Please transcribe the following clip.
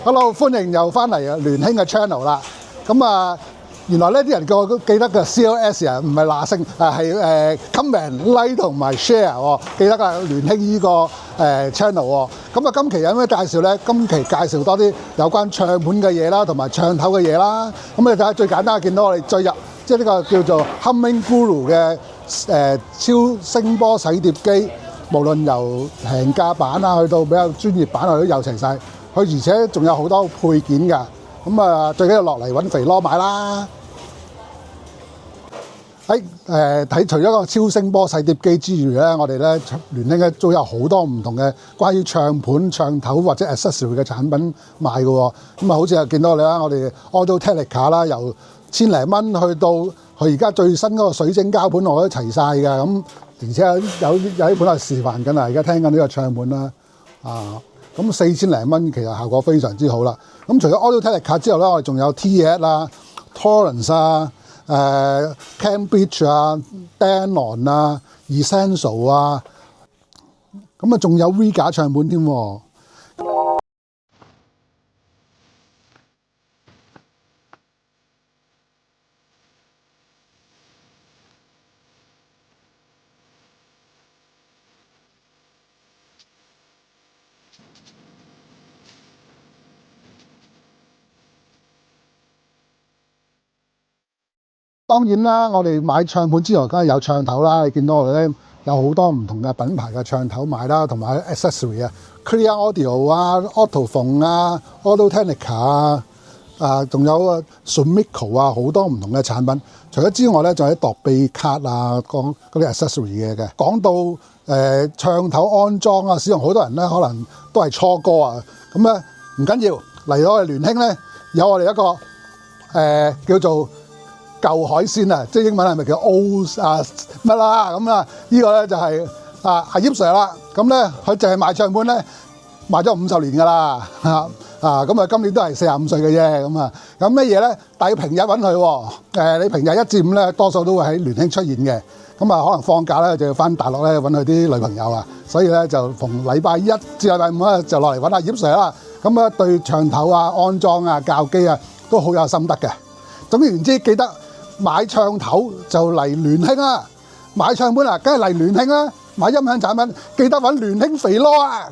Hello， 歡迎又翻嚟聯興嘅 channel 啦。咁啊，原來呢啲人個記得嘅 CLS 啊，唔係嗱聲，係comment、like 同埋 share 喎。記得啊，聯興呢個channel 喎。咁啊，今期有咩介紹咧？今期介紹多啲有關唱盤嘅嘢啦，同埋唱頭嘅嘢啦。咁你睇下最簡單，見到我哋最入即係呢個叫做 Humming Guru 嘅超聲波洗碟機，無論由平價版啊，去到比較專業版，我都有齊晒。佢而且仲有好多配件㗎，咁啊最緊要落嚟揾肥佬買啦！睇除咗個超聲波洗碟機之餘咧，我哋咧聯興咧都有好多唔同嘅關於唱盤、唱頭或者 accessory 嘅產品賣嘅喎。咁啊，好似又見到你啦，我哋 Audio Technica 啦，由千零蚊去到佢而家最新嗰個水晶膠盤，我都齊晒㗎。咁而且有一盤係示範緊啊，而家聽緊呢個唱盤啦，咁4000零蚊其實效果非常之好啦。咁除咗 Audio Technica 之後咧，我哋仲有 T8 啦、Torrance 啊、Cambridge 啊、Denon 啊、Essential 啊，咁啊仲有 V 架唱盤添喎。當然啦，我哋買唱盤之外，梗係有唱頭啦。你見到我哋咧有好多唔同嘅品牌嘅唱頭買啦，同埋 accessory 啊 ，Clear Audio 啊、Autophone 啊、Audio Technica 啊，仲有Sumico 啊，好多唔同嘅產品。除咗之外咧，仲有啲度臂卡啊，嗰啲 accessory 嘅。講到唱頭安裝啊，使用好多人咧可能都係初哥啊。咁咧唔緊要，嚟到我哋聯興咧有我哋一個叫做舊海鮮啊，即係英文係咪叫 old 乜啦咁啊？呢個咧就係阿葉 Sir 啦。咁咧佢淨係賣唱盤咧，賣咗50年㗎啦咁啊今年都係45歲嘅啫咁啊。咁咩嘢咧？但係平日揾佢喎。你平日1至5咧，多數都會喺聯興出現嘅。咁啊，可能放假咧就要翻大陸咧揾佢啲女朋友啊。所以咧就逢禮拜1至禮拜5咧就落嚟揾阿葉 Sir 啦。咁啊對唱頭啊、安裝啊、校機啊都好有心得嘅。總言之，記得買唱頭就嚟聯興啦，買唱盤啊，梗係嚟聯興啦。買音響產品記得揾聯興肥佬啊！